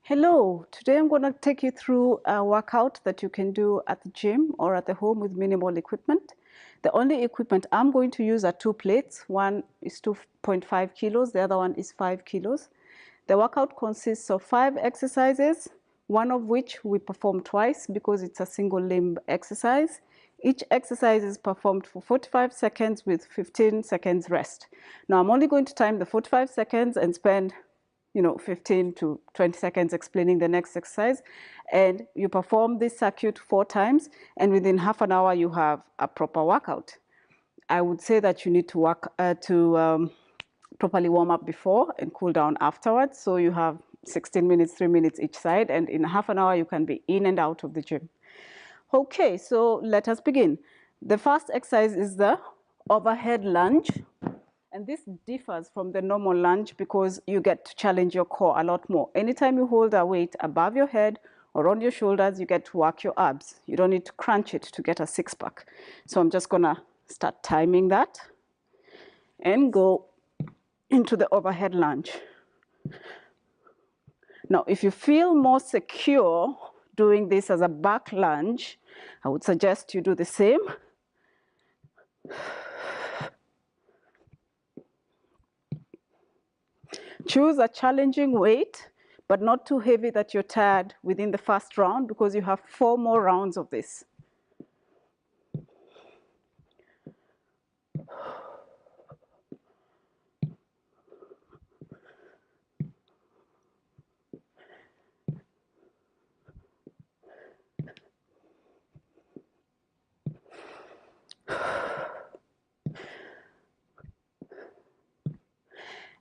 Hello, today I'm going to take you through a workout that you can do at the gym or at the home with minimal equipment. The only equipment I'm going to use are two plates. One is 2.5 kilos, the other one is 5 kilos. The workout consists of 5 exercises, one of which we perform twice because it's a single limb exercise. Each exercise is performed for 45 seconds with 15 seconds rest. Now I'm only going to time the 45 seconds and spend 15 to 20 seconds explaining the next exercise, and you perform this circuit 4 times, and within half an hour you have a proper workout. I would say that you need to properly warm up before and cool down afterwards, so you have 16 minutes, 3 minutes each side, and in half an hour you can be in and out of the gym. Okay, so let us begin. The first exercise is the overhead lunge. And this differs from the normal lunge because you get to challenge your core a lot more. Anytime you hold a weight above your head or on your shoulders, you get to work your abs. You don't need to crunch it to get a six-pack. So I'm just gonna start timing that and go into the overhead lunge. Now, if you feel more secure doing this as a back lunge, I would suggest you do the same. Choose a challenging weight, but not too heavy that you're tired within the first round, because you have 4 more rounds of this.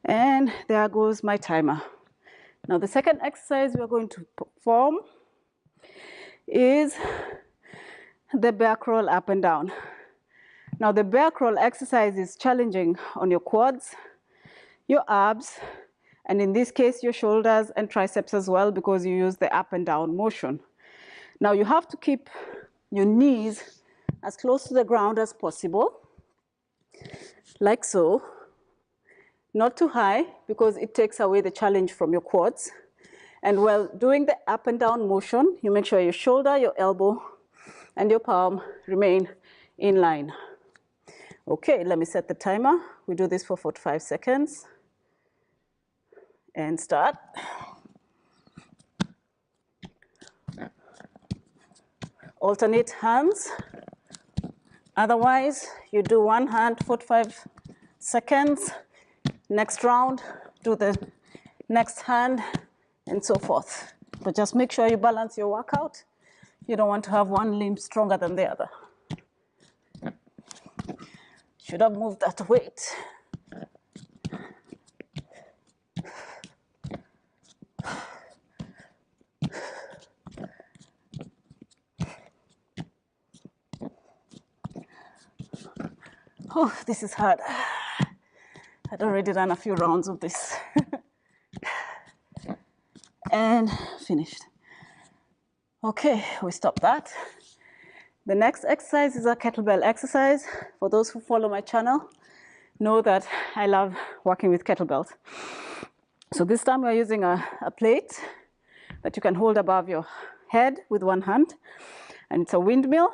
And there goes my timer. Now the second exercise we're going to perform is the bear crawl up and down. Now the bear crawl exercise is challenging on your quads, your abs, and in this case your shoulders and triceps as well, because you use the up and down motion. Now you have to keep your knees as close to the ground as possible, like so. Not too high, because it takes away the challenge from your quads. And while doing the up and down motion, you make sure your shoulder, your elbow, and your palm remain in line. Okay, let me set the timer. We do this for 45 seconds. And start. Alternate hands. Otherwise, you do one hand 45 seconds. Next round, do the next hand, and so forth. But just make sure you balance your workout. You don't want to have one limb stronger than the other. Should have moved that weight. Oh, this is hard. I'd already done a few rounds of this. And finished. Okay, we stop that. The next exercise is a kettlebell exercise. For those who follow my channel, know that I love working with kettlebells. So this time we're using a plate that you can hold above your head with one hand, and it's a windmill.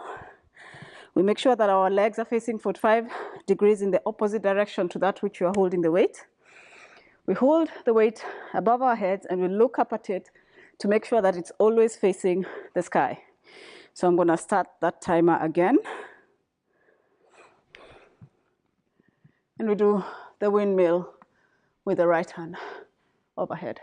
We make sure that our legs are facing 45 degrees in the opposite direction to that which you are holding the weight. We hold the weight above our heads and we look up at it to make sure that it's always facing the sky. So I'm going to start that timer again. And we do the windmill with the right hand overhead.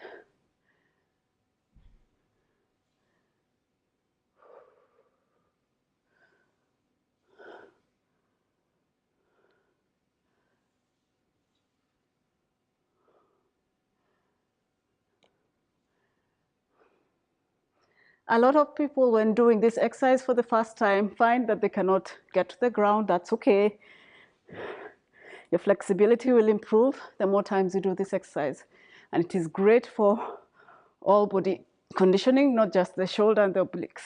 A lot of people, when doing this exercise for the first time, find that they cannot get to the ground. That's okay. Your flexibility will improve the more times you do this exercise. And it is great for all body conditioning, not just the shoulder and the obliques.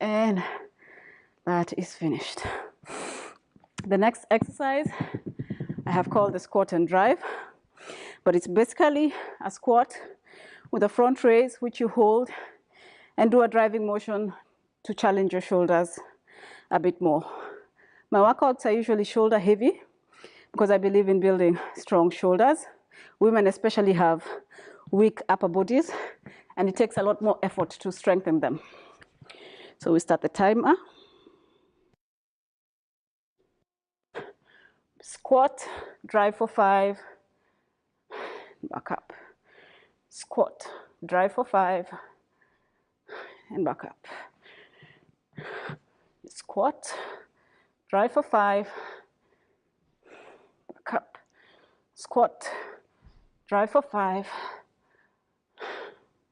And that is finished. The next exercise I have called the squat and drive, but it's basically a squat with a front raise, which you hold and do a driving motion to challenge your shoulders a bit more. My workouts are usually shoulder heavy because I believe in building strong shoulders. Women especially have weak upper bodies, and it takes a lot more effort to strengthen them. So we start the timer. Squat, drive for 5, back up. Squat, drive for 5, and back up. Squat, drive for 5, back up. Squat, drive for 5,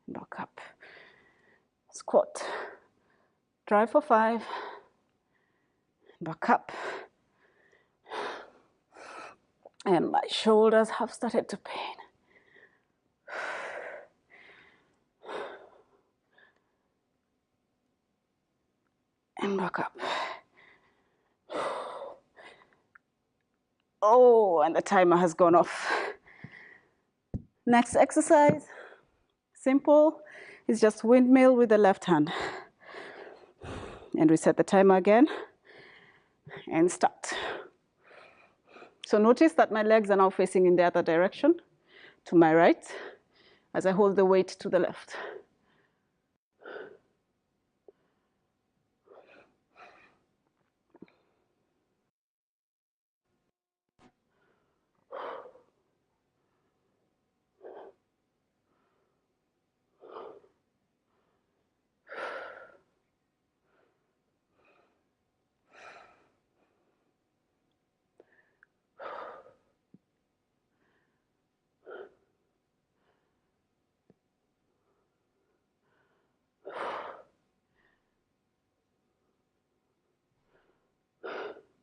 back up. Squat, drive for 5, back up. And my shoulders have started to pain. And back up. Oh, and the timer has gone off. Next exercise, simple, is just windmill with the left hand. And reset the timer again and start. So notice that my legs are now facing in the other direction, to my right, as I hold the weight to the left.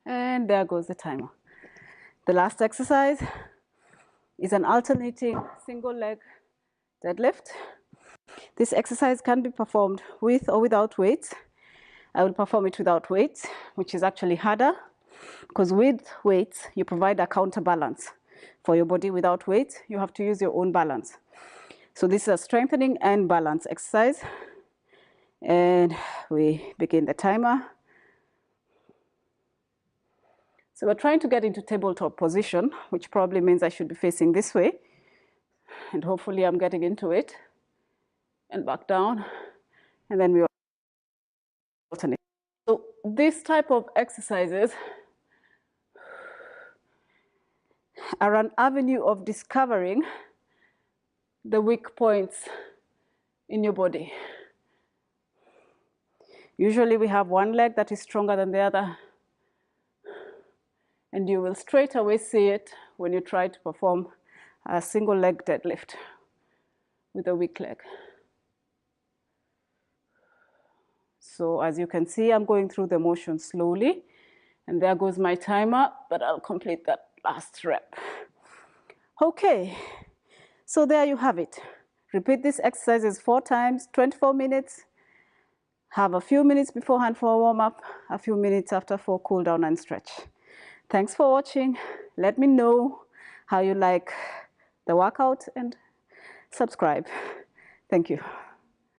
And there goes the timer. The last exercise is an alternating single leg deadlift. This exercise can be performed with or without weights. I will perform it without weights, which is actually harder, because with weights, you provide a counterbalance for your body. Without weights, you have to use your own balance. So this is a strengthening and balance exercise. And we begin the timer. So we're trying to get into tabletop position, which probably means I should be facing this way. And hopefully I'm getting into it. And back down. And then we alternate. So this type of exercises are an avenue of discovering the weak points in your body. Usually we have one leg that is stronger than the other. And you will straight away see it when you try to perform a single leg deadlift with a weak leg. So as you can see, I'm going through the motion slowly. And there goes my timer, but I'll complete that last rep. Okay, so there you have it. Repeat these exercises 4 times, 24 minutes. Have a few minutes beforehand for a warm-up, a few minutes after for cool down and stretch. Thanks for watching. Let me know how you like the workout and subscribe. Thank you.